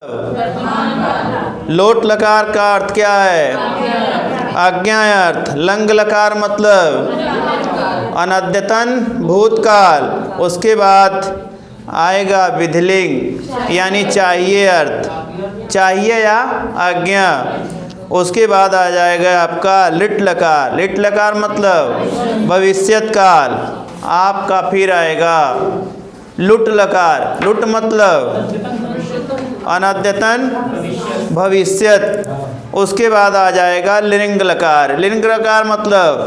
लोट लकार का अर्थ क्या है? अज्ञा अर्थ। लंग लकार मतलब अनद्यतन भूतकाल। उसके बाद आएगा विधिलिंग यानी चाहिए अर्थ, चाहिए या आज्ञा। उसके बाद आ जाएगा आपका लिट लकार। लिट लकार मतलब भविष्यत काल। आपका फिर आएगा लुट लकार। लुट मतलब अनद्यतन भविष्यत। उसके बाद आ जाएगा लिंग लकार। लिंग लकार मतलब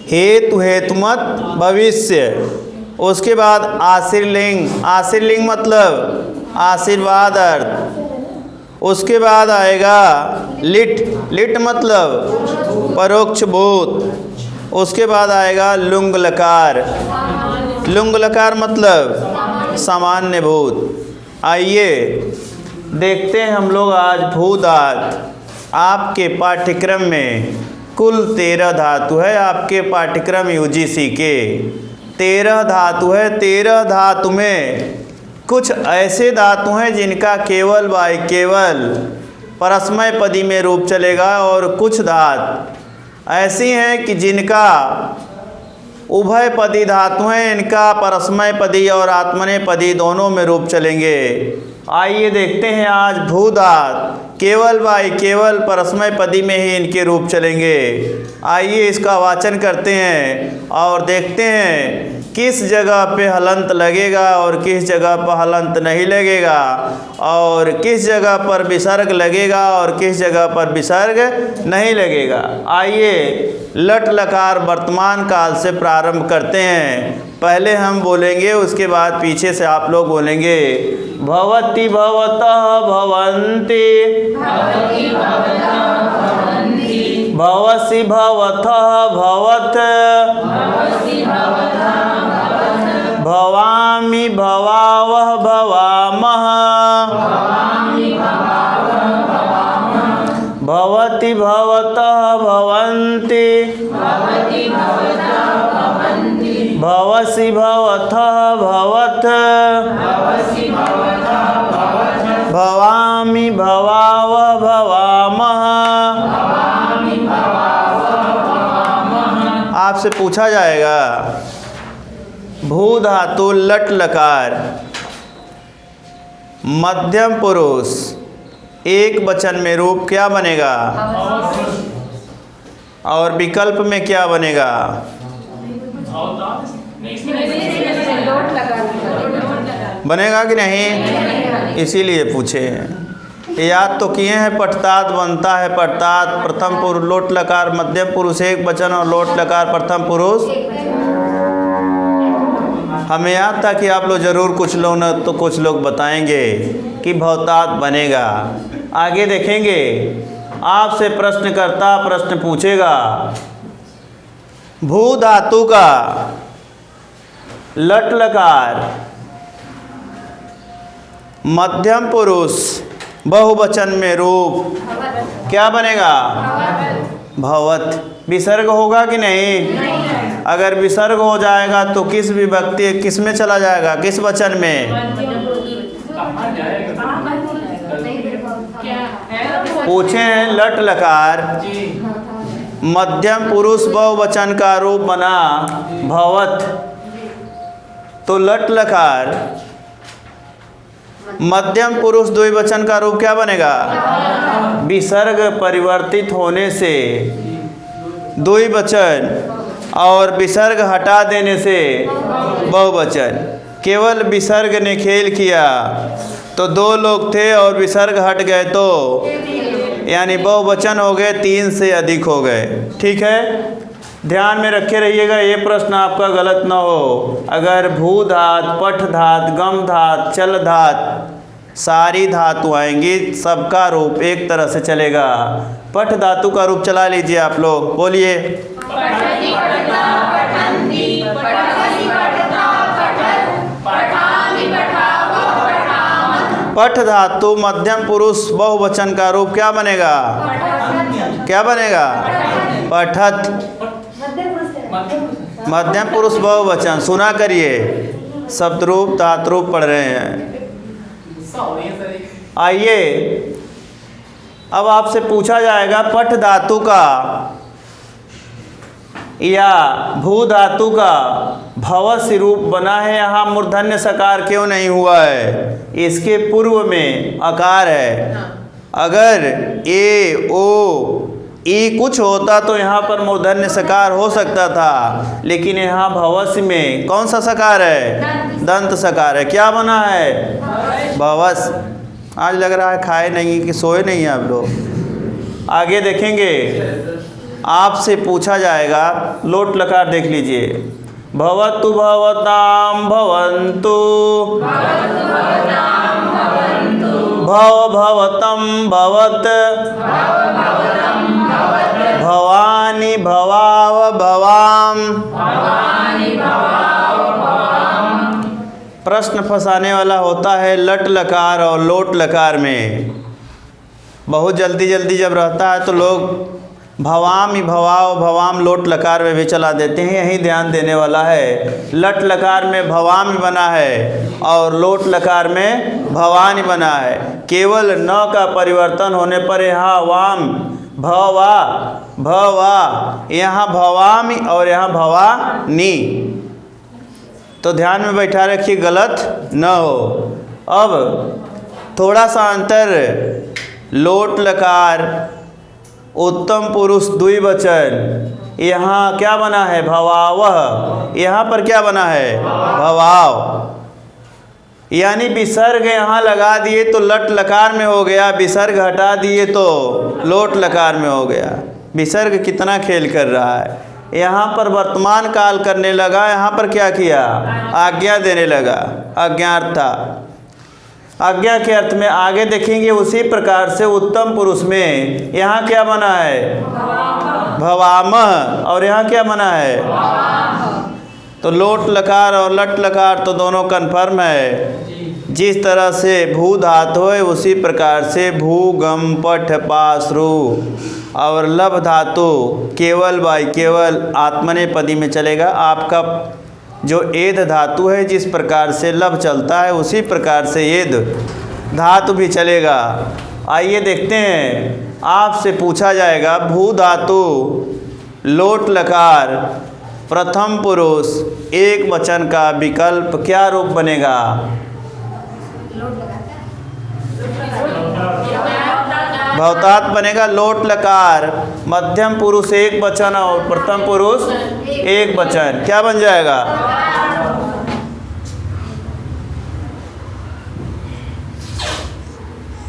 हेतु हेतुमत भविष्य। उसके बाद आशीर्लिंग। आशीर्लिंग मतलब आशीर्वाद अर्थ। उसके बाद आएगा लिट। लिट मतलब परोक्ष भूत। उसके बाद आएगा लुंग लकार। लुंग लकार मतलब सामान्य भूत। आइए देखते हैं हम लोग आज भू धातु। आपके पाठ्यक्रम में कुल 13 धातु है। आपके पाठ्यक्रम यूजीसी के 13 धातु है। 13 धातु में कुछ ऐसे धातु हैं जिनका केवल बाय केवल परस्मय पदी में रूप चलेगा, और कुछ धातु ऐसी हैं कि जिनका उभय पदी धातु हैं, इनका परस्मय पदी और आत्मनेय पदी दोनों में रूप चलेंगे। आइए देखते हैं आज भू धातु केवल बाय केवल परस्मय पदी में ही इनके रूप चलेंगे। आइए इसका वाचन करते हैं और देखते हैं किस जगह पे हलंत लगेगा और किस जगह पर हलंत नहीं लगेगा, और किस जगह पर विसर्ग लगेगा और किस जगह पर विसर्ग नहीं लगेगा। आइए लट लकार वर्तमान काल से प्रारंभ करते हैं। पहले हम बोलेंगे, उसके बाद पीछे से आप लोग बोलेंगे। भवति भवतः भवन्ति, भवसि भवतः भवत्, भवामि भवावः भवामः, भवति भवतः भवन्ति, भवसि भवतः भवत्, भवामि भवावः भवामः। आपसे पूछा जाएगा भू धातु लट लकार मध्यम पुरुष एक वचन में रूप क्या बनेगा और विकल्प में क्या बनेगा? बनेगा कि नहीं? इसीलिए पूछे हैं। याद तो किए हैं। पठतात बनता है पठतात प्रथम पुरुष लोट लकार मध्यम पुरुष एक वचन और लोट लकार प्रथम पुरुष। हमें याद था कि आप लोग ज़रूर कुछ लोग न तो कुछ लोग बताएंगे कि भवतात बनेगा। आगे देखेंगे। आपसे प्रश्नकर्ता प्रश्न पूछेगा। भू धातु का लट लकार मध्यम पुरुष बहुवचन में रूप क्या बनेगा? भवत। विसर्ग होगा कि नहीं? अगर विसर्ग हो जाएगा तो किस विभक्ति किस में चला जाएगा? किस वचन में? पूछे हैं लट लकार मध्यम पुरुष बहुवचन का रूप बना भवत, तो लट लकार मध्यम पुरुष द्विवचन का रूप क्या बनेगा? विसर्ग परिवर्तित होने से द्विवचन और विसर्ग हटा देने से बहुवचन। केवल विसर्ग ने खेल किया तो 2 लोग थे और विसर्ग हट गए तो यानी बहुवचन हो गए, 3 से अधिक हो गए। ठीक है, ध्यान में रखे रहिएगा, ये प्रश्न आपका गलत ना हो। अगर भू धातु पठ धातु गम धातु चल धातु सारी धातु आएंगी, सबका रूप एक तरह से चलेगा। पठ धातु का रूप चला लीजिए आप लोग, बोलिए। पठ धातु मध्यम पुरुष बहुवचन का रूप क्या बनेगा? क्या बनेगा? पठत। मध्यम पुरुष बहुवचन सुना करिए, शब्द रूप धातु रूप पढ़ रहे हैं। आइए अब आपसे पूछा जाएगा पठ धातु का या भू धातु का भवस्य रूप बना है, यहाँ मूर्धन्य सकार क्यों नहीं हुआ है? इसके पूर्व में अकार है। अगर ए ओ ई कुछ होता तो यहाँ पर मूर्धन्य सकार हो सकता था, लेकिन यहाँ भवस्य में कौन सा सकार है? दंत सकार है। क्या बना है? भवस्य। आज लग रहा है खाए नहीं कि सोए नहीं हैं आप लोग। आगे देखेंगे, आपसे पूछा जाएगा लोट लकार देख लीजिए। भवतु भवताम भवन्तु, भव भवतम भवत, भवानी भवाव भवाम। प्रश्न फंसाने वाला होता है लट लकार और लोट लकार में। बहुत जल्दी जल्दी जब रहता है तो लोग भवाम ही भवाव भवाम लोट लकार में भी चला देते हैं। यही ध्यान देने वाला है। लट लकार में भवाम ही बना है और लोट लकार में भवानी बना है। केवल न का परिवर्तन होने पर यहाँ वाम भवा भवा, यहाँ भवामी और यहाँ भवानी। तो ध्यान में बैठा रखिए गलत न हो। अब थोड़ा सा अंतर, लोट लकार उत्तम पुरुष द्विवचन, यहाँ क्या बना है? भवावह। यहाँ पर क्या बना है? भवाव। यानी विसर्ग यहाँ लगा दिए तो लट लकार में हो गया, विसर्ग हटा दिए तो लोट लकार में हो गया। विसर्ग कितना खेल कर रहा है। यहाँ पर वर्तमान काल करने लगा, यहाँ पर क्या किया? आज्ञा देने लगा। आज्ञार्था, आज्ञा के अर्थ में आगे देखेंगे। उसी प्रकार से उत्तम पुरुष में यहाँ क्या बना है? भवामह। और यहाँ क्या बना है? तो लोट लकार और लट लकार तो दोनों कन्फर्म है। जिस तरह से भू धातु है उसी प्रकार से भू गम पठ पास रू और लभ धातु केवल बाई केवल आत्मनेपदी में चलेगा। आपका जो एध धातु है जिस प्रकार से लभ चलता है उसी प्रकार से एध धातु भी चलेगा। आइए देखते हैं, आपसे पूछा जाएगा भू धातु लोट लकार प्रथम पुरुष एक वचन का विकल्प क्या रूप बनेगा? भवतात बनेगा। लोट लकार मध्यम पुरुष एक वचन और प्रथम पुरुष एक वचन क्या बन जाएगा?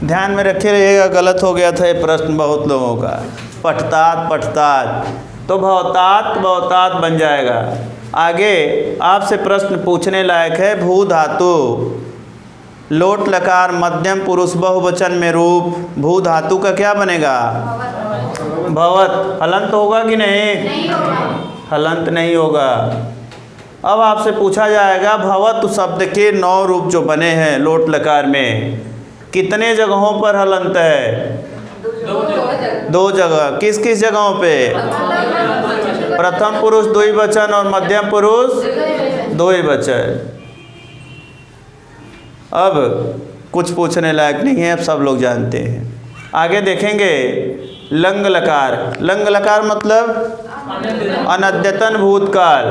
ध्यान में रखे रहिएगा, गलत हो गया था ये प्रश्न बहुत लोगों का। पठतात पठतात तो भवतात भवतात बन जाएगा। आगे आपसे प्रश्न पूछने लायक है भू धातु लोट लकार मध्यम पुरुष बहुवचन में रूप भू धातु का क्या बनेगा? भवत। हलंत होगा कि नहीं? हलंत नहीं होगा। अब आपसे पूछा जाएगा भवत शब्द के 9 रूप जो बने हैं लोट लकार में, कितने जगहों पर हलंत है? 2 जगह। किस किस जगहों पे? प्रथम पुरुष द्विवचन और मध्यम पुरुष द्विवचन। अब कुछ पूछने लायक नहीं है, अब सब लोग जानते हैं। आगे देखेंगे लंग लकार। लंग लकार मतलब अनद्यतन भूतकाल।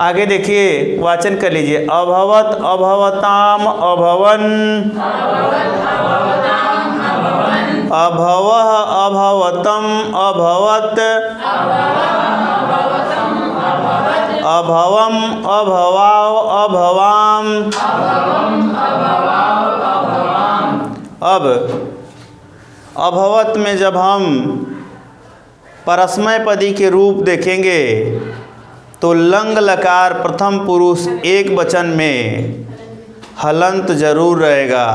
आगे देखिए, वाचन कर लीजिए। अभवत अभवताम अभवन, अभवः अभवतम अभवत, अभवम अभवाव अभवाम। अब अभवत में जब हम परस्मय पदी के रूप देखेंगे तो लंग लकार प्रथम पुरुष एक वचन में हलंत जरूर रहेगा।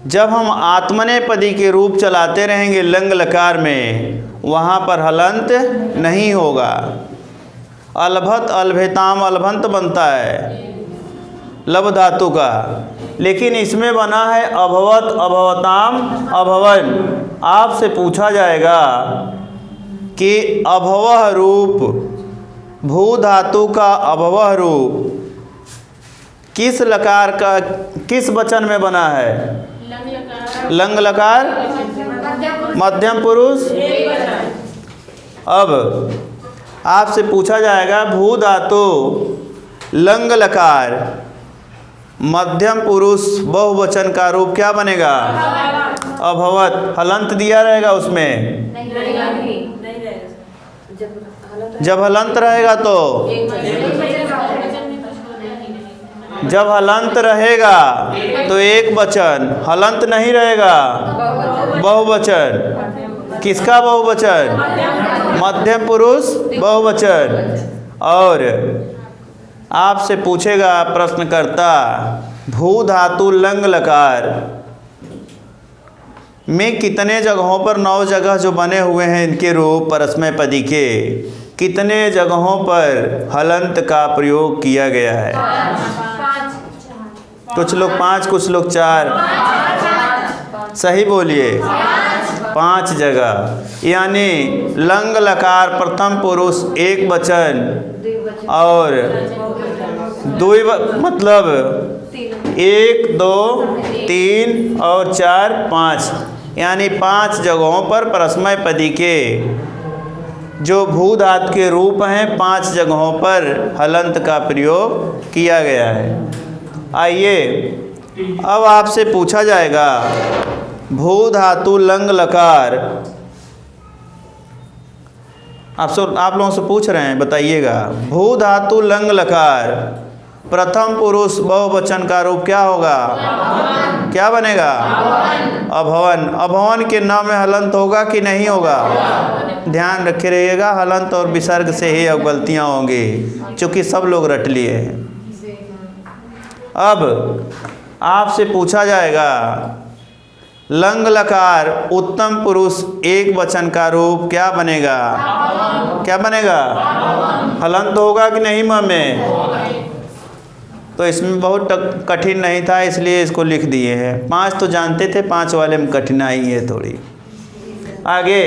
जब हम आत्मनेपदी के रूप चलाते रहेंगे लंग लकार में, वहाँ पर हलंत नहीं होगा। अलभत अलभेताम अलभंत बनता है लब धातु का, लेकिन इसमें बना है अभवत अभवताम अभवन। आपसे पूछा जाएगा कि अभवः रूप भू धातु का अभवः रूप किस लकार का किस वचन में बना है? लंग लकार मध्यम पुरुष। अब आपसे पूछा जाएगा भू धातु लंग लकार मध्यम पुरुष बहुवचन का रूप क्या बनेगा? अभवत। हलंत दिया रहेगा उसमें। जब हलंत रहेगा तो जब हलंत रहेगा तो एक वचन, हलंत नहीं रहेगा बहुवचन। किसका बहुवचन? मध्यम पुरुष बहुवचन। और आपसे पूछेगा प्रश्नकर्ता भू धातु लंग लकार में कितने जगहों पर 9 जगह जो बने हुए हैं इनके रूप परस्मय पदी के, कितने जगहों पर हलंत का प्रयोग किया गया है? कुछ लोग 5, कुछ लोग 4। सही बोलिए। 5 जगह। यानी लंग लकार प्रथम पुरुष एक वचन और मतलब 1, 2, 3 और 4, 5 यानी 5 जगहों पर परस्मय पदी के जो भू धातु के रूप हैं 5 जगहों पर हलंत का प्रयोग किया गया है। आइए अब आपसे पूछा जाएगा भू धातु लंग लकार। आप लोगों से पूछ रहे हैं, बताइएगा भू धातु लंग लकार प्रथम पुरुष बहुवचन का रूप क्या होगा? क्या बनेगा? अभवन। अभवन के नाम में हलंत होगा कि नहीं होगा? ध्यान रखे रहिएगा, हलंत और विसर्ग से ही अब गलतियाँ होंगी क्योंकि सब लोग रट लिए हैं। अब आपसे पूछा जाएगा लंग लकार उत्तम पुरुष एक वचन का रूप क्या बनेगा? क्या बनेगा? हलंत होगा कि नहीं माँ में? तो इसमें बहुत कठिन नहीं था इसलिए इसको लिख दिए हैं। 5 तो जानते थे, 5 वाले में कठिनाई है थोड़ी। आगे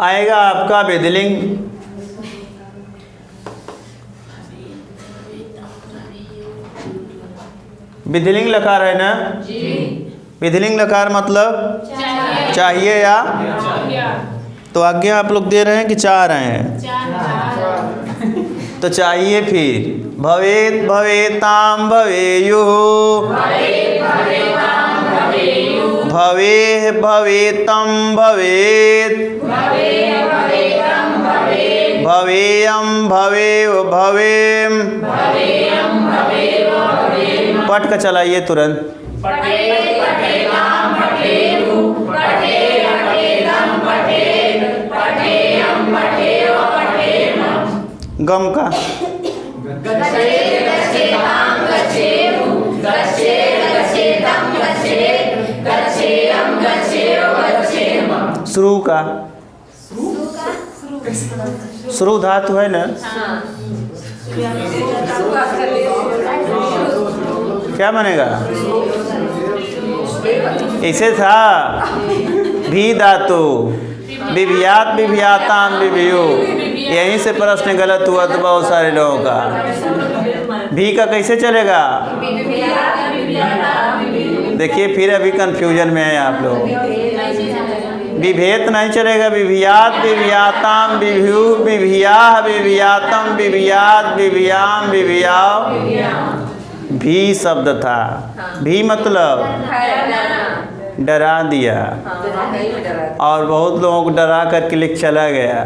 आएगा आपका विधिलिंग। विधिलिंग लकार है ना जी? विधिलिंग लकार मतलब चाहिए या तो आज्ञा आप लोग दे रहे हैं कि चाह रहे हैं? तो चाहिए फिर भवेत भवेताम भवेयुः, भवे भवेतम भवेत, भवेयम भवेव भवेम। पट का चलाइए तुरंत। गम का श्रु का श्रु धातु है ना? क्या बनेगा? इसे था भी धातु विभियात विभियाताम विभियो। यहीं से प्रश्न गलत हुआ तो बहुत सारे लोगों का। भी का कैसे चलेगा? देखिए फिर अभी कंफ्यूजन में है आप लोग। विभेद नहीं चलेगा। विभियात विभियाताम विभ्यू विभियाह विभियातम विभियात विभियाम विभियाव। भी शब्द था। भी मतलब डरा दिया और बहुत लोगों को डरा करके लेके चला गया।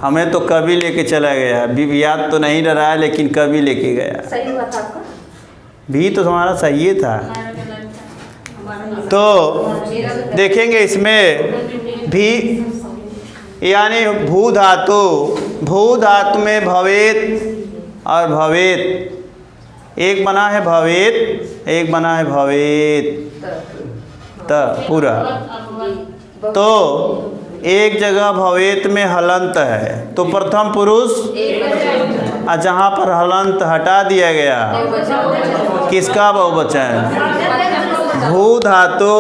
हमें तो कभी लेके चला गया। विभियात तो नहीं डराया लेकिन कभी लेके गया। सही हुआ था आपका? भी तो तुम्हारा सही था। तो देखेंगे इसमें भी यानी भू धातु में भवेत और भवेत एक बना है भवेत, एक बना है भवेत त पूरा। तो एक जगह भवेत में हलंत है तो प्रथम पुरुष, और जहाँ पर हलंत हटा दिया गया किसका बहुवचन? भू धातु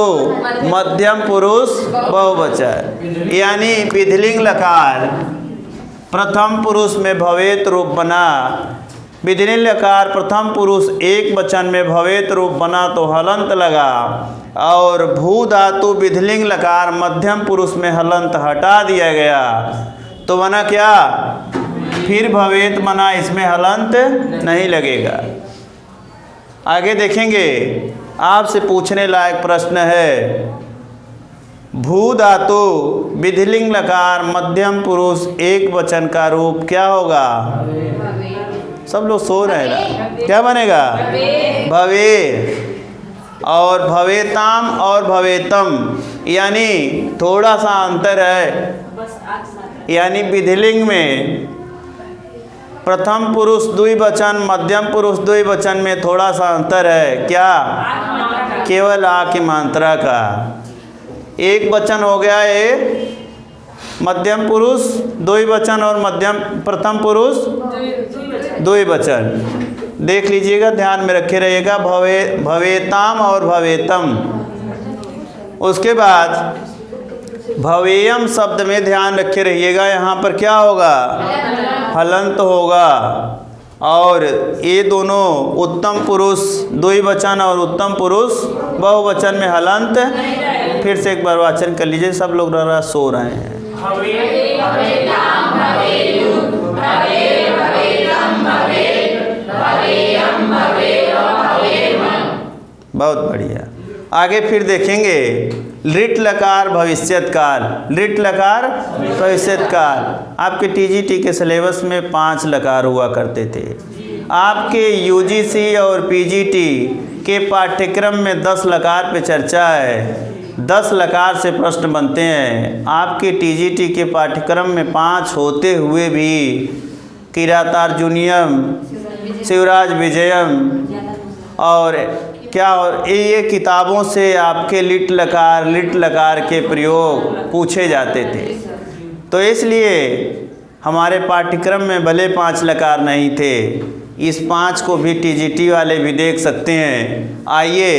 मध्यम पुरुष बहुवचन। यानी विधिलिंग लकार प्रथम पुरुष में भवेत रूप बना विधिलिंग लकार प्रथम पुरुष एक वचन में भवेत रूप बना तो हलंत लगा, और भू धातु विधिलिंग लकार मध्यम पुरुष में हलंत हटा दिया गया तो बना क्या, फिर भवेत बना, इसमें हलंत नहीं लगेगा। आगे देखेंगे, आपसे पूछने लायक प्रश्न है, भू धातु विधिलिंग लकार मध्यम पुरुष एक वचन का रूप क्या होगा? सब लोग सो रहे हैं, क्या बनेगा? भवे। और भवेताम और भवेतम यानी थोड़ा सा अंतर है, यानी विधिलिंग में प्रथम पुरुष द्विवचन मध्यम पुरुष द्विवचन में थोड़ा सा अंतर है, क्या? केवल आ की मात्रा का। एक वचन हो गया ये मध्यम पुरुष द्विवचन और मध्यम प्रथम पुरुष द्विवचन। देख लीजिएगा, ध्यान में रखे रहिएगा, भवेताम और भवेतम। उसके बाद भवेयम शब्द में ध्यान रखे रहिएगा, यहाँ पर क्या होगा? हलंत होगा। और ये दोनों उत्तम पुरुष द्विवचन और उत्तम पुरुष बहुवचन में हलंत। फिर से एक बार वाचन कर लीजिए, सब लोग जरा सो रहे हैं। बहुत बढ़िया। आगे फिर देखेंगे, लिट लकार भविष्यत काल। लिट लकार भविष्यत काल, आपके टीजीटी के सिलेबस में 5 लकार हुआ करते थे। आपके यूजीसी और पीजीटी के पाठ्यक्रम में 10 लकार पे चर्चा है। 10 लकार से प्रश्न बनते हैं। आपके टीजीटी के पाठ्यक्रम में 5 होते हुए भी किरातार्जुनियम, शिवराज विजयम और क्या, और ये किताबों से आपके लिट लकार के प्रयोग पूछे जाते थे। तो इसलिए हमारे पाठ्यक्रम में भले 5 लकार नहीं थे, इस 5 को भी टीजीटी वाले भी देख सकते हैं। आइए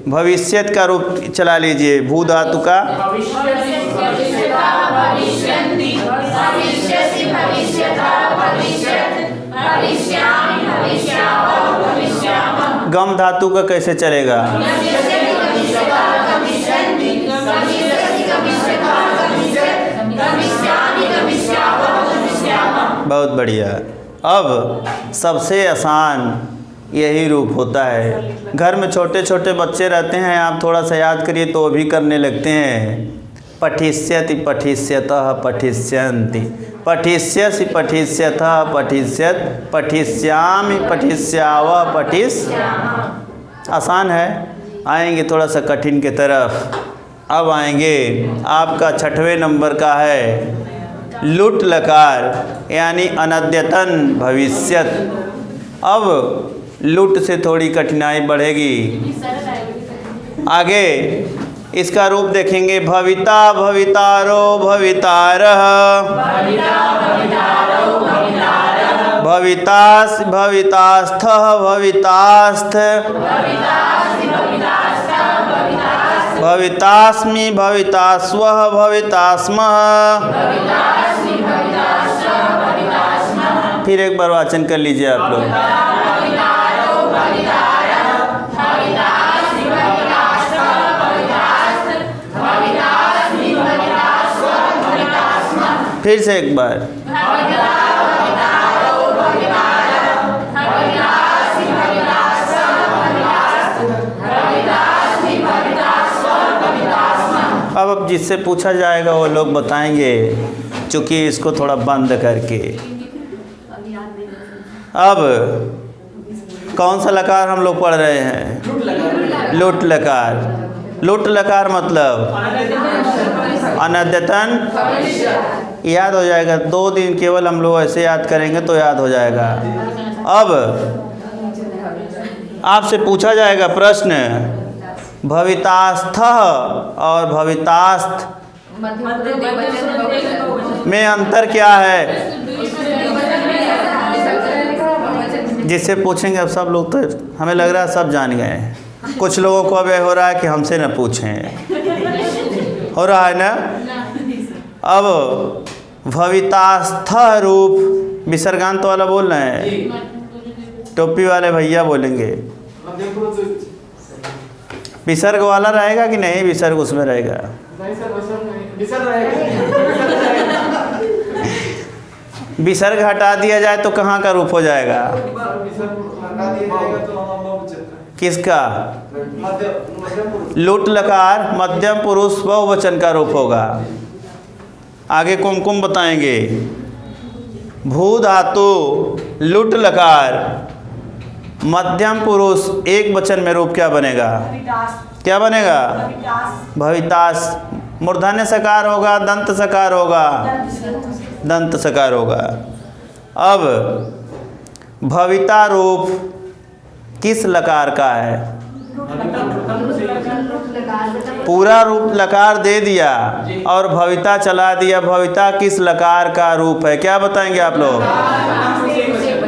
भविष्यत का रूप चला लीजिए, भू धातु का गम धातु का कैसे चलेगा? बहुत बढ़िया। अब सबसे आसान यही रूप होता है। घर में छोटे छोटे बच्चे रहते हैं, आप थोड़ा सा याद करिए तो वो भी करने लगते हैं। पठिष्यति पठिष्यतः पठिष्यन्ति, पठिष्यसि पठिष्यतः पठिष्यत, पठिष्यामि पठिष्यावः पठिष्यामः। आसान है। आएंगे थोड़ा सा कठिन की तरफ। अब आएंगे, आपका 6वें नंबर का है लुट लकार यानी अनद्यतन भविष्यत। अब लुट से थोड़ी कठिनाई बढ़ेगी। आगे इसका रूप देखेंगे, भविता भवितारो भवितारः, भवितास् भवितास्थः भवितास्थ, भवितास्मि भवितास्वः भवितास्मः। फिर एक बार वाचन कर लीजिए आप लोग। फिर से एक बार। अब जिससे पूछा जाएगा वो लोग बताएंगे, चूँकि इसको थोड़ा बंद करके। अब कौन सा लकार हम लोग पढ़ रहे हैं? लुट लकार। लुट लकार मतलब अनद्यतन। याद हो जाएगा, 2 दिन केवल हम लोग ऐसे याद करेंगे तो याद हो जाएगा। अब आपसे पूछा जाएगा प्रश्न, भवितास्थ और भवितास्थ में अंतर क्या है? जिससे पूछेंगे, अब सब लोग तो हमें लग रहा है सब जान गए हैं। कुछ लोगों को अब हो रहा है कि हमसे न पूछें, हो रहा है ना। अब भवितास्थ रूप विसर्गांत वाला बोल रहे हैं, टोपी वाले भैया बोलेंगे। विसर्ग वाला रहेगा कि नहीं? विसर्ग उसमें रहेगा? नहीं सर, विसर्ग रहेगा। विसर्ग हटा दिया जाए तो कहाँ का रूप हो जाएगा? किसका? लुट लकार मध्यम पुरुष बहुवचन का रूप होगा। आगे कुमकुम बताएंगे। भू धातु लुट लकार मध्यम पुरुष एक वचन में रूप क्या बनेगा? क्या बनेगा? भवितास। मूर्धन्य सकार होगा, दंत सकार होगा? दंत सकार होगा। अब भविता रूप किस लकार का है? पूरा रूप लकार दे दिया और भविता चला दिया। भविता किस लकार का रूप है? क्या बताएंगे आप लोग?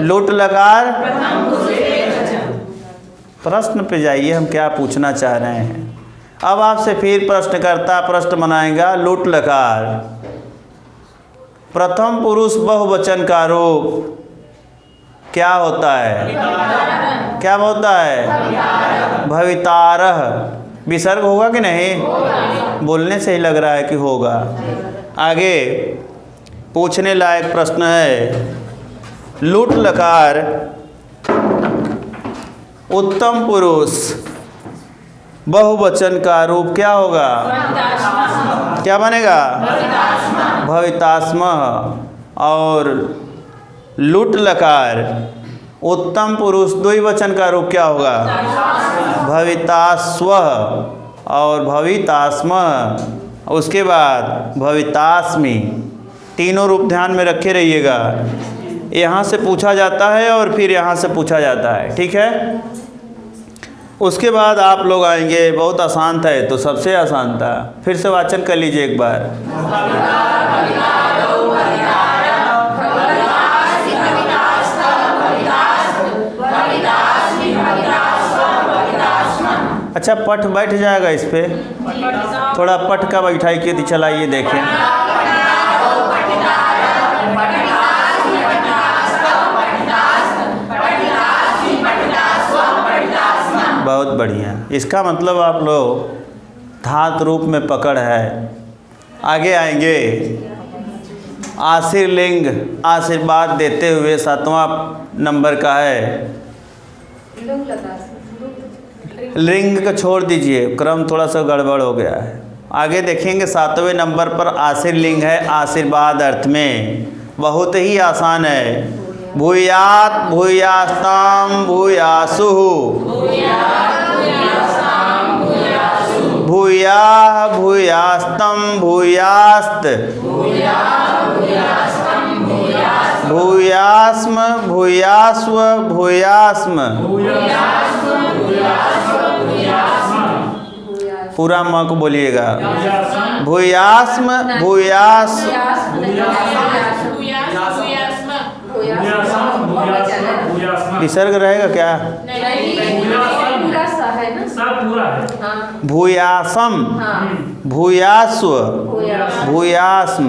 लुट लकार। प्रश्न पे जाइए, हम क्या पूछना चाह रहे हैं। अब आपसे फिर प्रश्नकर्ता प्रश्न बनाएगा। लुट लकार प्रथम पुरुष बहुवचन का रूप क्या होता है? क्या होता है? भवितारह। विसर्ग होगा कि नहीं? बोलने से ही लग रहा है कि होगा। आगे पूछने लायक प्रश्न है। लुट लकार उत्तम पुरुष बहुवचन का रूप क्या होगा? क्या बनेगा? भवितास्म। और लुट लकार उत्तम पुरुष द्विवचन का रूप क्या होगा? भवितास्व और भवितास्म। उसके बाद भवितास्मि। तीनों रूप ध्यान में रखे रहिएगा। यहाँ से पूछा जाता है और फिर यहाँ से पूछा जाता है, ठीक है। उसके बाद आप लोग आएंगे, बहुत आसान था, है तो सबसे आसान था। फिर से वाचन कर लीजिए एक बार। अच्छा, पठ बैठ जाएगा इस पे? थोड़ा पठ का बैठाई के चलाइए, देखें। बहुत बढ़िया। इसका मतलब आप लोग धातु रूप में पकड़ है। आगे आएंगे। आशीर्लिंग आशीर्वाद देते हुए 7वां नंबर का है। लिंग का छोड़ दीजिए, क्रम थोड़ा सा गड़बड़ हो गया है। आगे देखेंगे 7वें नंबर पर आशीर्लिंग है आशीर्वाद अर्थ में। बहुत ही आसान है। भूयात भूयास्ताम भूयासुः। भूयाः भूयास्तम भूयास्त। भूयास्म भूयास्व भूयास्म। पूरा म को बोलिएगा। भूयास्म भूयास। विसर्ग रहेगा क्या? भूयासम भूयास्व भूयास्म।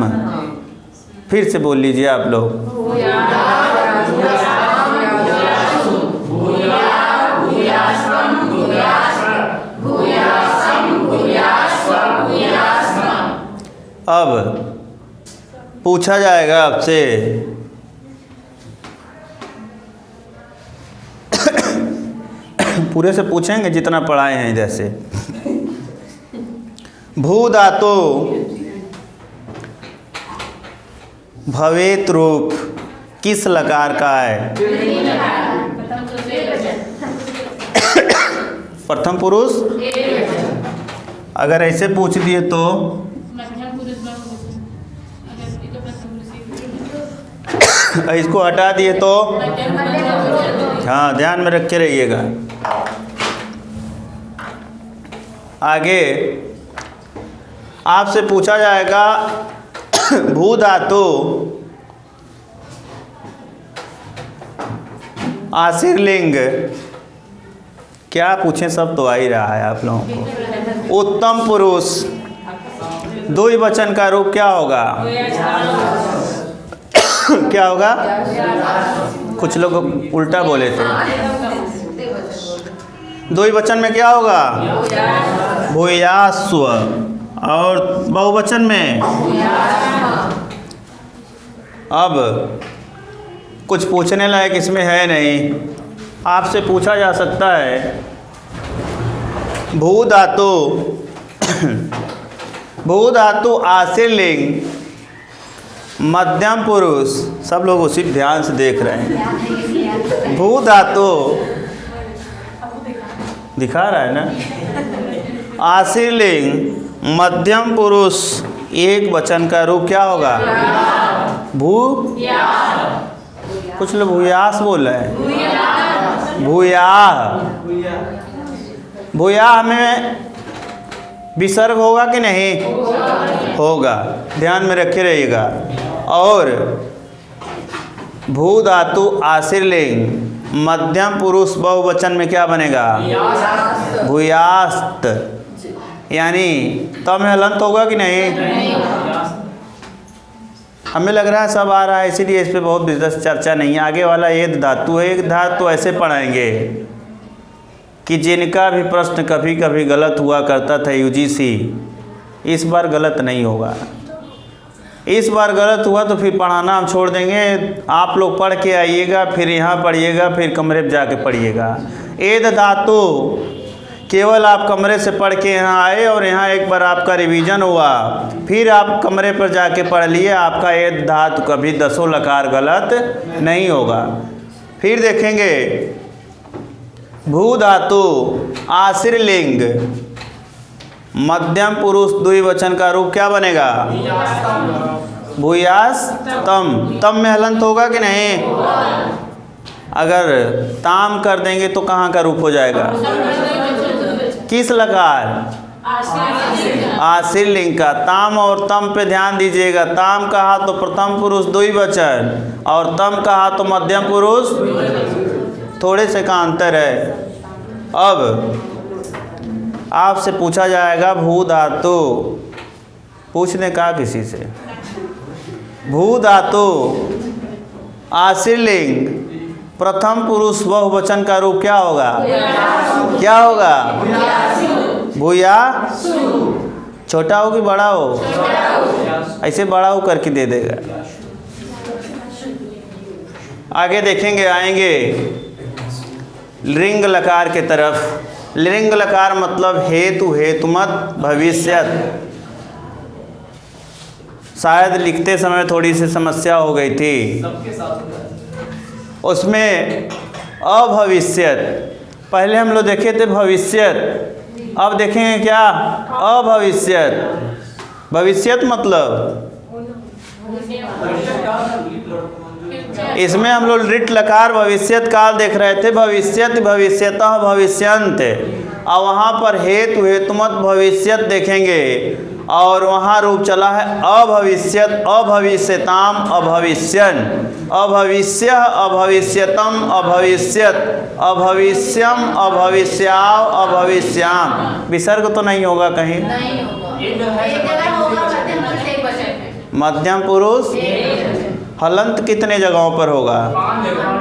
फिर से बोल लीजिए आप लोग। अब पूछा जाएगा आपसे, पूरे से पूछेंगे जितना पढ़ाए हैं। जैसे भू धातु भवेत रूप किस लकार का है? प्रथम पुरुष। अगर ऐसे पूछ दिए तो इसको हटा दिए तो? हाँ, ध्यान में रखे रहिएगा। आगे आपसे पूछा जाएगा भू धातु आशीर्लिंग। क्या पूछें, सब तो आ ही रहा है आप लोगों को। उत्तम पुरुष द्विवचन का रूप क्या होगा? क्या होगा? कुछ लोग उल्टा बोले थे। द्विवचन में क्या होगा? भूयास्व। और बहुवचन में? अब कुछ पूछने लायक इसमें है नहीं, आपसे पूछा जा सकता है भू धातु भू धातु आश्रित लिंग मध्यम पुरुष, सब लोग उसी ध्यान से देख रहे हैं। भू धातु दिखा रहा है ना, आश्रित लिंग मध्यम पुरुष एक वचन का रूप क्या होगा? भू, कुछ लोग भूयास बोल रहे हैं। भूयाह, भूयाह में विसर्ग होगा कि नहीं? होगा, ध्यान में रखे रहिएगा। और भू धातु आश्रित लिंग मध्यम पुरुष बहुवचन में क्या बनेगा? भूयास्त। यानी तम में हलंत होगा कि नहीं? हमें लग रहा है सब आ रहा है, इसीलिए इस पर बहुत विशेष चर्चा नहीं है। आगे वाला एक धातु है, एक धातु ऐसे पढ़ाएंगे कि जिनका भी प्रश्न कभी कभी गलत हुआ करता था यूजीसी, इस बार गलत नहीं होगा। इस बार गलत हुआ तो फिर पढ़ाना हम छोड़ देंगे। आप लोग पढ़ के आइएगा, फिर यहाँ पढ़िएगा, फिर कमरे में जाके पढ़िएगा। एद धातु केवल आप कमरे से पढ़ के यहाँ आए और यहाँ एक बार आपका रिवीजन हुआ, फिर आप कमरे पर जाके पढ़ लिए, आपका एद धातु कभी 10 लकार गलत नहीं होगा। फिर देखेंगे भू धातु आश्रित लिंग मध्यम पुरुष द्विवचन का रूप क्या बनेगा? भूयास तम। तम में हलंत होगा कि नहीं? अगर ताम कर देंगे तो कहाँ का रूप हो जाएगा? किस लकार? आश्रित लिंग का। ताम और तम पे ध्यान दीजिएगा। ताम कहा तो प्रथम पुरुष द्विवचन और तम कहा तो मध्यम पुरुष, थोड़े से का अंतर है। अब आपसे पूछा जाएगा भू धातु, पूछने का किसी से, भू धातु आश्रित लिंग प्रथम पुरुष बहुवचन का रूप क्या होगा? क्या होगा? भूया। छोटा हो कि बड़ा हो? ऐसे बड़ा हो करके दे देगा। आगे देखेंगे, आएंगे लिंग लकार के तरफ। लिंग लकार मतलब हेतु, हेतुमत, भविष्यत। शायद लिखते समय थोड़ी सी समस्या हो गई थी, उसमें अभविष्यत। पहले हम लोग देखे थे भविष्यत, अब देखेंगे क्या? अभविष्यत। भविष्यत मतलब इसमें हम लोग रिट लकार भविष्यत काल देख रहे थे, भविष्यत, भविष्यतः, भविष्यंत। और वहाँ पर हेतु, हेतुमत, भविष्यत देखेंगे और वहाँ रूप चला है अभविष्यत, अभविष्यताम, अभविष्यन, अभविष्य, अभविष्यतम, अभविष्यत, अभविष्यम, अभविष्याव, अभविष्याम। विसर्ग तो नहीं होगा कहीं? मध्यम पुरुष हलंत कितने जगहों पर होगा?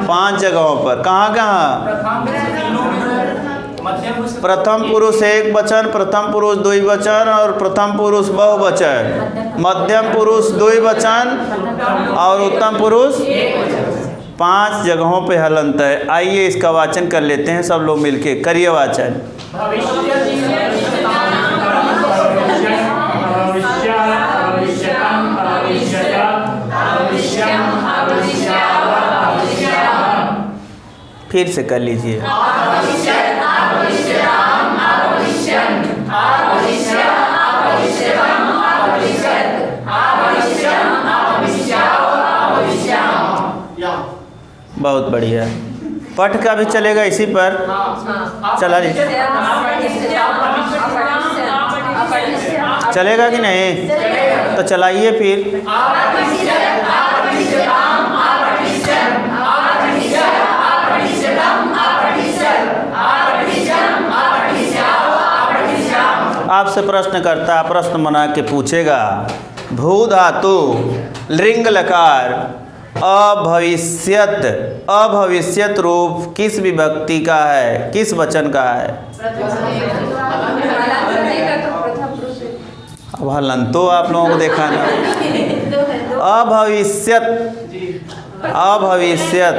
5 जगहों पर। कहाँ कहाँ? प्रथम पुरुष एक वचन, प्रथम पुरुष द्विवचन और प्रथम पुरुष बहुवचन, मध्यम पुरुष द्विवचन और उत्तम पुरुष 5 जगहों पे हलंत है। आइए इसका वाचन कर लेते हैं सब लोग मिलके। करिए वाचन। फिर से कर लीजिए। बहुत बढ़िया। पठ का भी चलेगा इसी पर? चला लीजिए। चलेगा कि नहीं? तो चलाइए फिर। आपसे प्रश्नकर्ता प्रश्न बना के पूछेगा, भू धातु लिंग लकार अभविष्यत, अभविष्यत रूप किस विभक्ति का है, किस वचन का है? अब हलन तो आप लोगों को देखा ना। अभविष्यत, अभविष्यत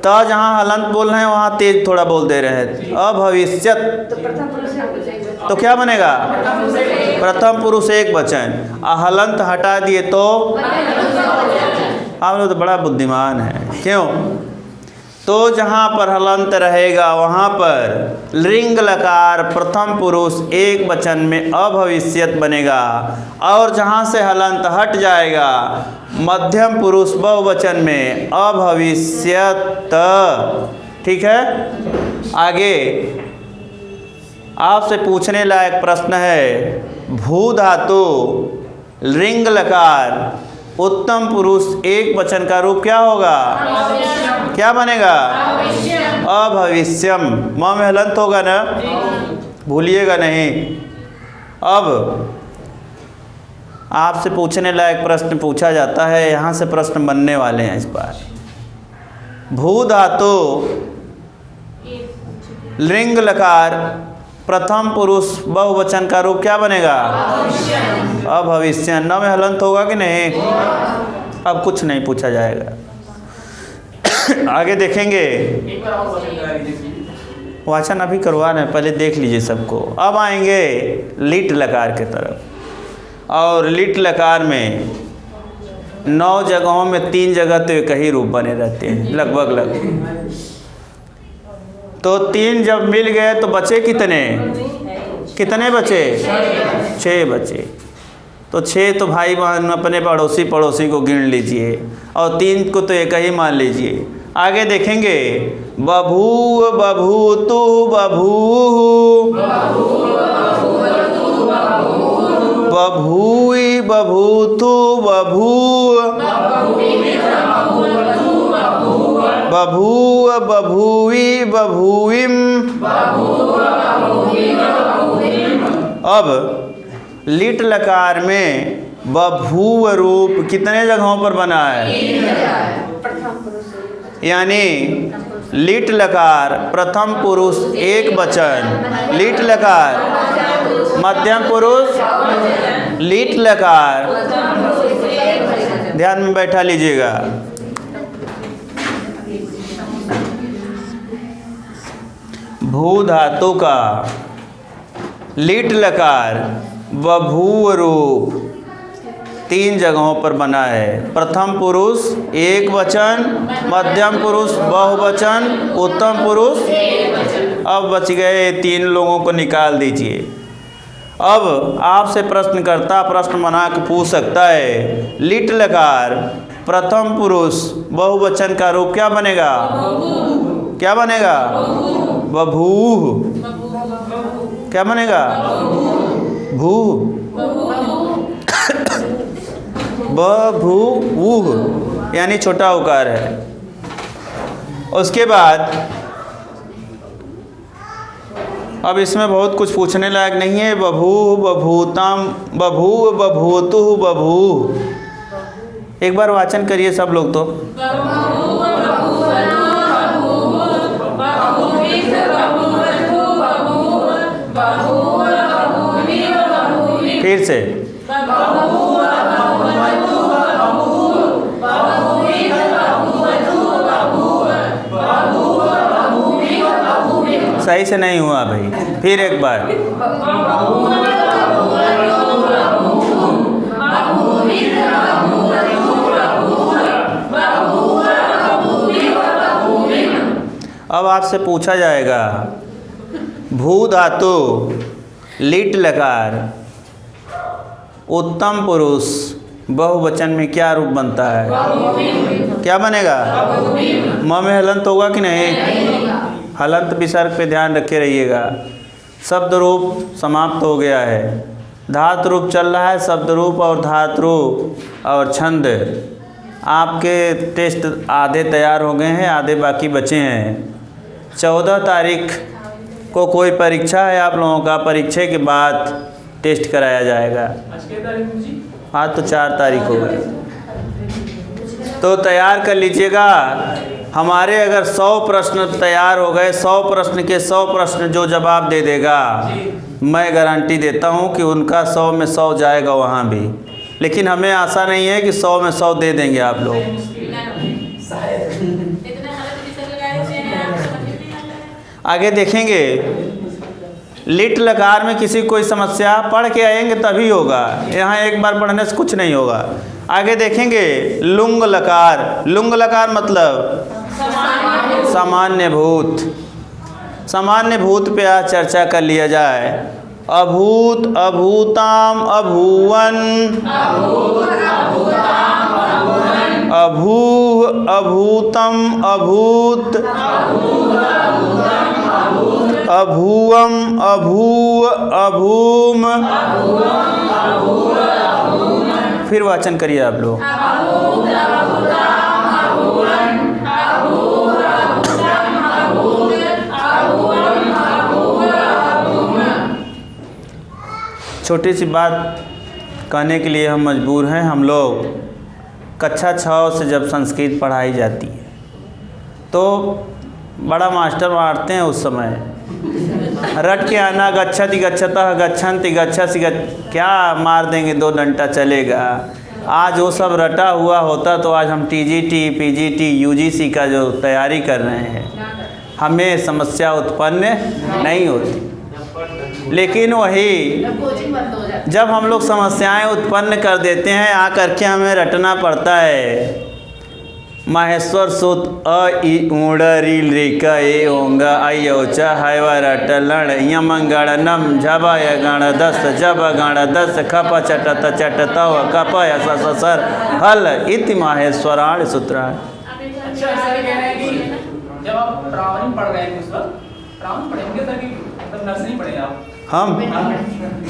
तो जहाँ हलंत बोल रहे हैं वहाँ तेज थोड़ा बोल दे रहे हैं। अभविष्यत तो क्या बनेगा? प्रथम पुरुष एक वचन। हलंत हटा दिए तो आप लोग तो बड़ा बुद्धिमान है। क्यों? तो जहाँ पर हलंत रहेगा वहाँ पर लिंग लकार प्रथम पुरुष एक वचन में अभविष्यत बनेगा, और जहाँ से हलंत हट जाएगा मध्यम पुरुष बहुवचन में अभविष्यत। ठीक है। आगे आपसे पूछने लायक प्रश्न है, भू धातु लिंग लकार उत्तम पुरुष एक वचन का रूप क्या होगा? क्या बनेगा? अभविष्यम। म में हलंत होगा ना, भूलिएगा नहीं। अब आपसे पूछने लायक प्रश्न पूछा जाता है, यहाँ से प्रश्न बनने वाले हैं इस बार। भू धातु लिंग लकार प्रथम पुरुष बहुवचन का रूप क्या बनेगा? अभविष्य। न में हलंत होगा कि नहीं? अब कुछ नहीं पूछा जाएगा। आगे देखेंगे। एक बार और वाचन करा दीजिए। वाचन अभी करवा रहे हैं, पहले देख लीजिए सबको। अब आएंगे लिट लकार के तरफ। और लिट लकार में 9 जगहों में 3 जगह तो एक ही रूप बने रहते हैं लगभग। तो 3 जब मिल गए तो बचे कितने? कितने बचे? 6 बचे। तो 6 तो भाई बहन अपने पड़ोसी को गिन लीजिए, और 3 को तो एक ही मान लीजिए। आगे देखेंगे। बभूव बभूतु बभूव, बभूई बभूतु बभूव, बभूव बभूवी बभूविम। अब लिट लकार में बभूव रूप कितने जगहों पर बना है? यानी लिट लकार प्रथम पुरुष एक वचन, लिट लकार मध्यम पुरुष, लिट लकार। ध्यान में बैठा लीजिएगा। भू धातु का लिट लकार बभूव रूप 3 जगहों पर बना है। प्रथम पुरुष एक वचन, मध्यम पुरुष बहुवचन, उत्तम पुरुष। अब बच गए 3 लोगों को निकाल दीजिए। अब आपसे प्रश्नकर्ता प्रश्न बना के पूछ सकता है, लिट लकार प्रथम पुरुष बहुवचन का रूप क्या बनेगा? क्या बनेगा? बभूव। क्या बनेगा? भू। बभूव यानी छोटा उकार है। उसके बाद अब इसमें बहुत कुछ पूछने लायक नहीं है। बभूव बभूतम, बभूव बभूतु बभूव। एक बार वाचन करिए सब लोग। तो फिर से सही से नहीं हुआ भाई, फिर एक बार। अब आपसे पूछा जाएगा, भू धातु लिट लकार उत्तम पुरुष बहुवचन में क्या रूप बनता है? क्या बनेगा? म में हलंत होगा कि नहीं? हलंत विसर्ग पे ध्यान रखे रहिएगा। शब्द रूप समाप्त हो गया है, धातु रूप चल रहा है। शब्द रूप और धातु रूप और छंद आपके टेस्ट आधे तैयार हो गए हैं, आधे बाकी बचे हैं। 14 तारीख को कोई परीक्षा है आप लोगों का, परीक्षा के बाद टेस्ट कराया जाएगा। आज क्या तारीख है जी? आज तो 4 तारीख हो गई। तो तैयार कर लीजिएगा। हमारे अगर 100 प्रश्न तैयार हो गए, 100 प्रश्न के 100 प्रश्न जो जवाब दे देगा, मैं गारंटी देता हूँ कि उनका 100 में 100 जाएगा वहाँ भी। लेकिन हमें आशा नहीं है कि 100 में 100 दे देंगे आप लोग। आगे देखेंगे, लिट लकार में किसी कोई समस्या पढ़ के आएंगे तभी होगा, यहाँ एक बार पढ़ने से कुछ नहीं होगा। आगे देखेंगे लुंग लकार। लुंग लकार मतलब सामान्य भूत। सामान्य भूत पे आज चर्चा कर लिया जाए। अभूत, अभूताम, अभूवन, अभूह, अभूतम, अभूत, अभूवम, अभूव, अभूम। फिर वाचन करिए आप लोग। छोटी सी बात कहने के लिए हम मजबूर हैं। हम लोग कक्षा 6 से जब संस्कृत पढ़ाई जाती है तो बड़ा मास्टर मारते हैं उस समय, रट के आना, गच्छति गच्छतः गच्छन्ति गच्छसि क्या मार देंगे, 2 डंडा चलेगा। आज वो सब रटा हुआ होता तो आज हम टीजीटी, पीजीटी, यूजीसी का जो तैयारी कर रहे हैं, हमें समस्या उत्पन्न नहीं होती। लेकिन वही जब हम लोग समस्याएं उत्पन्न कर देते हैं, आकर के हमें रटना पड़ता है। माहेश्वर सुत अ इ ऊड़ री ऋक ए ओंग ऐ औच हैव रट लण यमंगण नम झब गण दस जब गण दस खप चट चट तव कप यस सर हल इति माहेश्वराण सूत्राण। अच्छा, सर कह रहे हैं कि जब आप प्रावरण पढ़ रहे हैं उस वक्त प्रावरण पढ़ेंगे सर कि मतलब नर्सरी पढ़े आप? हम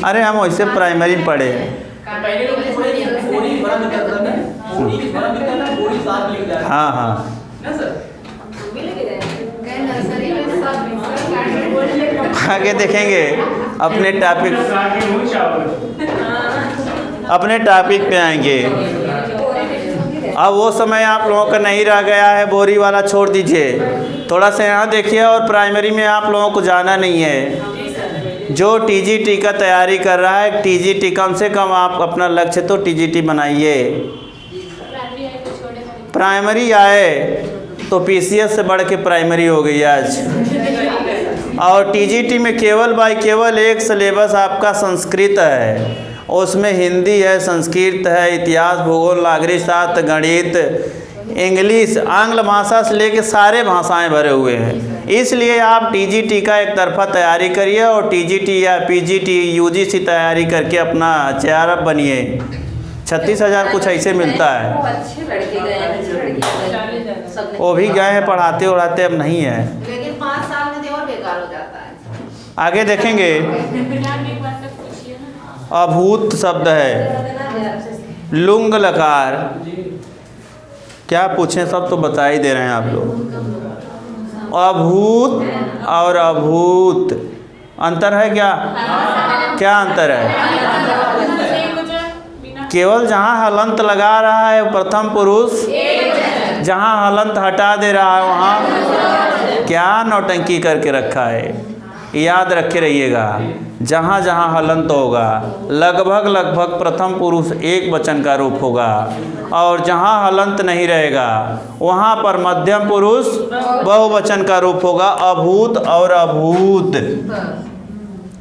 अरे हम वैसे प्राइमरी में पढ़े हैं। पहले लोग थोड़े बोरी बड़ा करते हैं, बोरी बड़ा करते हैं, बोरी साथ लेके जाते हैं। हाँ हाँ ना सर? आगे देखेंगे अपने टॉपिक पे आएंगे। अब वो समय आप लोगों का नहीं रह गया है, बोरी वाला छोड़ दीजिए, थोड़ा सा यहाँ देखिए। और प्राइमरी में आप लोगों को जाना नहीं है। जो टीजीटी का तैयारी कर रहा है, टीजीटी कम से कम आप अपना लक्ष्य तो टीजीटी बनाइए। प्राइमरी आए तो पीसीएस से बढ़ के प्राइमरी हो गई आज। और टीजीटी में केवल एक सिलेबस आपका संस्कृत है, उसमें हिंदी है, संस्कृत है, इतिहास, भूगोल, नागरिक शास्त्र, गणित, इंग्लिश, आंग्ल भाषा से लेके सारे भाषाएं भरे हुए हैं। इसलिए आप टीजीटी का एक तरफा तैयारी करिए और टीजीटी या पीजीटी, यूजीसी तैयारी करके अपना चेहरा बनिए। 36,000 कुछ ऐसे मिलता है। वो भी गए हैं पढ़ाते उड़ाते, अब नहीं है। लेकिन 5 साल में और बेकार हो जाता है। आगे देखेंगे अभूत शब्द है, लुंग लकार। क्या पूछें, सब तो बता ही दे रहे हैं आप लोग। अभूत और अभूत अंतर है क्या? क्या अंतर है? केवल जहाँ हलंत लगा रहा है प्रथम पुरुष, जहाँ हलंत हटा दे रहा है वहाँ क्या नौटंकी करके रखा है। याद रखे रहिएगा, जहाँ जहाँ हलंत होगा लगभग प्रथम पुरुष एक वचन का रूप होगा, और जहाँ हलंत नहीं रहेगा वहाँ पर मध्यम पुरुष बहुवचन का रूप होगा। अभूत और अभूत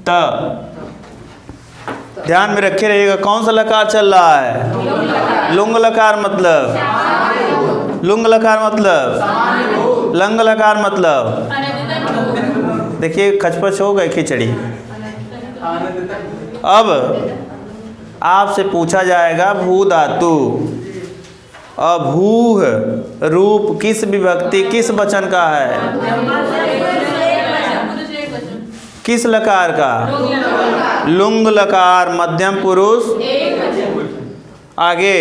त ध्यान में रखे रहिएगा। कौन सा लकार चल रहा है? लुंग लकार मतलब, लुंग लकार मतलब, लंग लकार मतलब। देखिए खचपच हो गई खिचड़ी। अब आपसे पूछा जाएगा भू धातु, अभूह रूप किस विभक्ति किस वचन का है? किस लकार का? लुंग लकार मध्यम पुरुष। आगे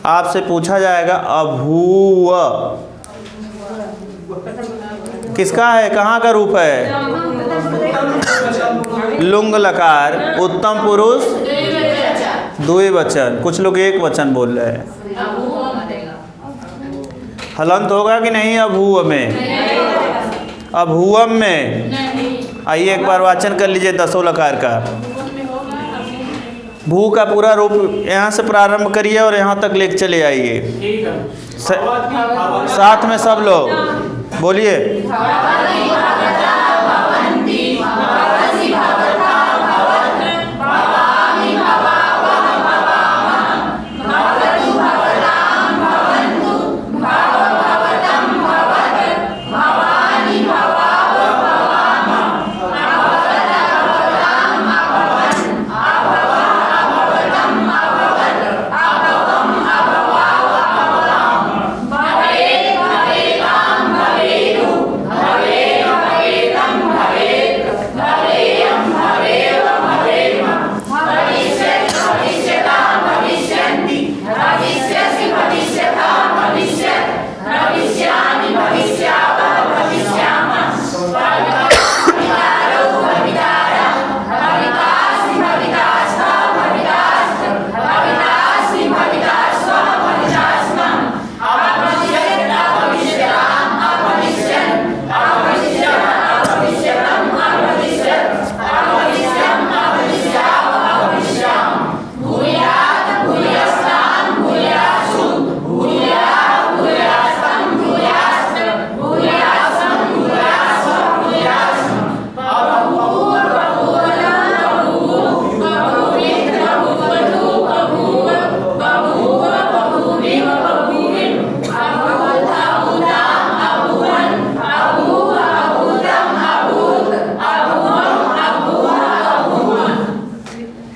आपसे पूछा जाएगा अभूव किसका है, कहाँ का रूप है? लुंग लकार उत्तम पुरुष द्विवचन। कुछ लोग एक वचन बोल रहे हैं। हलंत होगा कि नहीं अभूव में? अभूवम में आइए एक बार वाचन कर लीजिए दसों लकार का। भू का पूरा रूप यहाँ से प्रारंभ करिए और यहाँ तक लेके चले आइए। ठीक है। साथ में सब लोग बोलिए।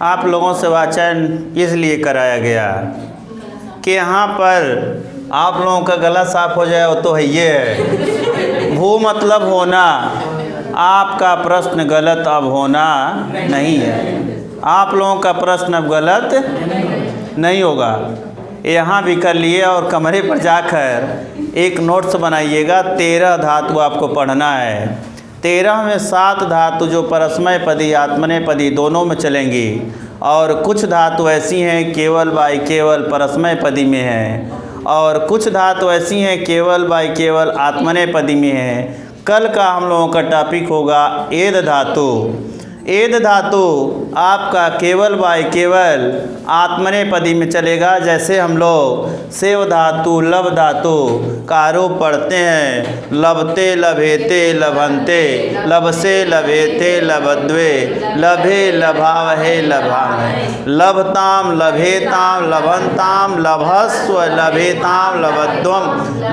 आप लोगों से वाचन इसलिए कराया गया कि यहाँ पर आप लोगों का गला साफ हो जाए, वो तो है ये है। भू मतलब होना। आपका प्रश्न गलत अब होना नहीं है। आप लोगों का प्रश्न अब गलत नहीं होगा। यहाँ भी कर लिए और कमरे पर जाकर एक नोट्स बनाइएगा। 13 धातु आपको पढ़ना है। 13 में 7 धातु जो परस्मय पदी आत्मनेय पदी दोनों में चलेंगी और कुछ धातु ऐसी हैं केवल बाई केवल परस्मय पदी में हैं और कुछ धातु ऐसी हैं केवल बाई केवल आत्मनेय पदी में हैं। कल का हम लोगों का टॉपिक होगा एद धातु। एद धातु आपका केवल बाई केवल आत्मनेय पदी में चलेगा। जैसे हम लोग सेव धातु लब धातु का आरोप पढ़ते हैं, लभते लभेते लभंते, लभसे लभेते लभद्वे, लभे लभावहे लभामहे, लभताम लभेताम लभंताम, लभस्व लभेताम लभद्वम,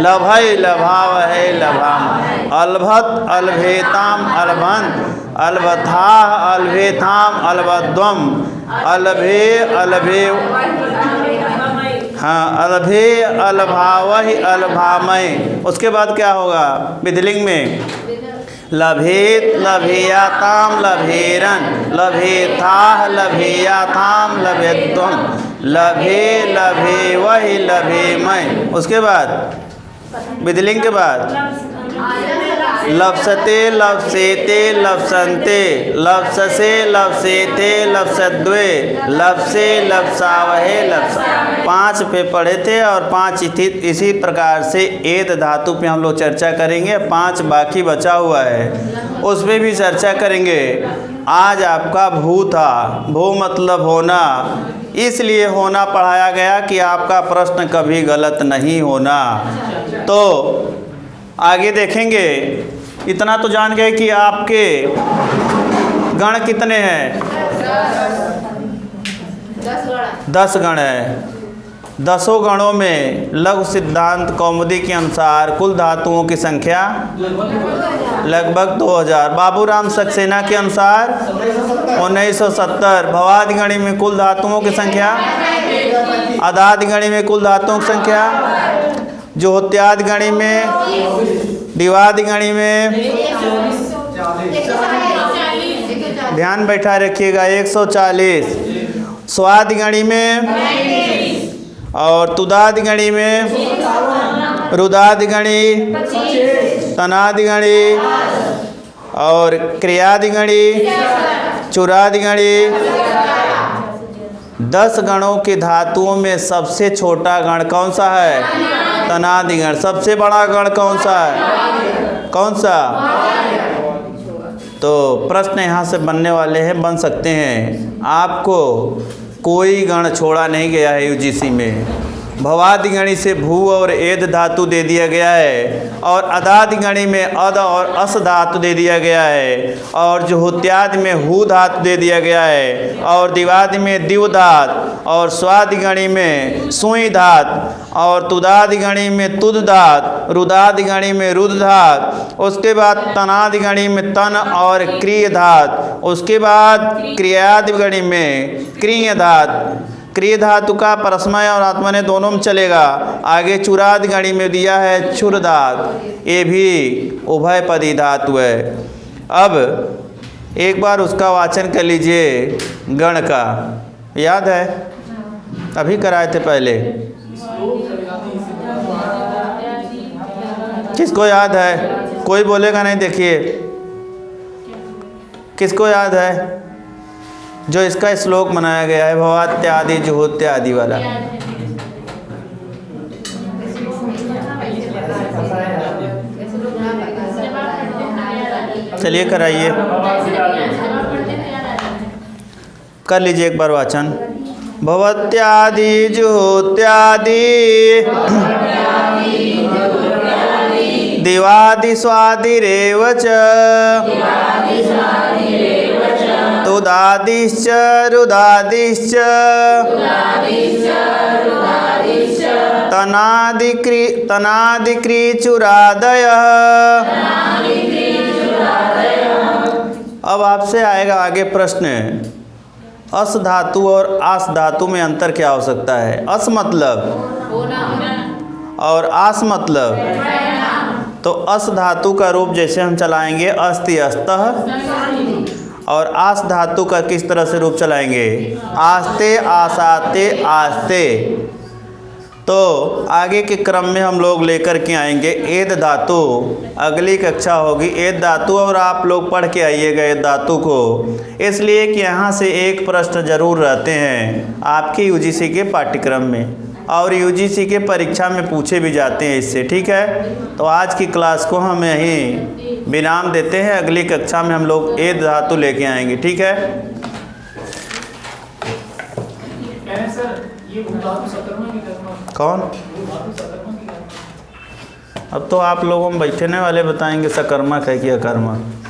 लभै लभावहे लभामहे, अलभत अलभेताम अलभंत, अलभथाह अलभेथाम अलभद्वम, अलभे अलभे अलभे अलभावहि अलभामय। उसके बाद क्या होगा विधिलिंग में? लभेत लभेयाताम लभेरन, लभेथाह लभेयाताम लभेद्वम, लभे लभेवहि लभेमय। उसके बाद विधिलिंग के बाद लप्सते लप्सेते लप्सन्ते, लप्ससे लप्सेते लप्सद्वे, लप्से लप्सावहे लप्सा। 5 पे पढ़े थे और 5 इसी प्रकार से एद धातु पे हम लोग चर्चा करेंगे। 5 बाकी बचा हुआ है, उस पर भी चर्चा करेंगे। आज आपका भू था। भू मतलब होना, इसलिए होना पढ़ाया गया कि आपका प्रश्न कभी गलत नहीं होना। तो आगे देखेंगे। इतना तो जान गए कि आपके गण कितने हैं? 10 गण हैं। 10 गणों में लघु सिद्धांत कौमुदी के अनुसार कुल धातुओं की संख्या लगभग 2000। बाबूराम सक्सेना के अनुसार 1970। भवादि गणी में कुल धातुओं की संख्या, अदादि गणी में कुल धातुओं की संख्या, ज्योत्यादि गणी में, दिवादि गणी में, ध्यान बैठा रखिएगा 140, स्वादि गणी में और तुदादि गणी में, रुदादि गणी, तनादि गणी और क्रियादि गणी, चुरादि गणी। 10 गणों के धातुओं में सबसे छोटा गण कौन सा है? तनादि गण। सबसे बड़ा गण कौन सा है? कौन सा? तो प्रश्न यहाँ से बनने वाले हैं, बन सकते हैं। आपको कोई गण छोड़ा नहीं गया है यूजीसी में। भवादि गणी से भू और एद धातु दे दिया गया है, और अदादि गणी में अद और अस धातु दे दिया गया है, और जो हुत्यादि में हु धातु दे दिया गया है, और दिवादि में दिव धात, और स्वादि गणी में सुई धात, और तुदादि गणी में तुद धात, रुदादि गणी में रुद धात, उसके बाद तनादि गणी में तन और क्रिय धात, उसके बाद क्रियादि गणी में क्रिय धात। क्रिय धातु का परस्मय और आत्मनेय दोनों में चलेगा। आगे चुरादि गणी में दिया है छुर धात, ये भी उभयपदी धातु है। अब एक बार उसका वाचन कर लीजिए गण का। याद है? अभी कराए थे पहले। किसको याद है? कोई बोलेगा नहीं। देखिए किसको याद है जो इसका श्लोक बनाया गया है, भवात्यादि जुहोत्यादि वाला? चलिए कराइए, कर लीजिए एक बार वाचन। भवत्यादि जुहोत्यादि दिवादि स्वादिरेव च तुदादिश्च रुदादिश्च तनादिक्रीचुरादयः। अब आपसे आएगा आगे प्रश्न, अस धातु और आस धातु में अंतर क्या हो सकता है? अस मतलब और आस मतलब। तो अस धातु का रूप जैसे हम चलाएंगे अस्ति अस्तः, और आस धातु का किस तरह से रूप चलाएंगे? आस्ते आसाते आस्ते। तो आगे के क्रम में हम लोग लेकर के आएंगे एद धातु। अगली कक्षा होगी एद धातु, और आप लोग पढ़ के आइएगा एद धातु को, इसलिए कि यहाँ से एक प्रश्न जरूर रहते हैं आपके यूजीसी के पाठ्यक्रम में, और यूजीसी के परीक्षा में पूछे भी जाते हैं इससे। ठीक है, तो आज की क्लास को हम यहीं विराम देते हैं। अगली कक्षा में हम लोग एद धातु लेके आएंगे। ठीक है? सर ये धातु सकर्मक की कर्म। कौन? अब तो आप लोगों में बैठने वाले बताएंगे सकर्मक है कि अकर्मक।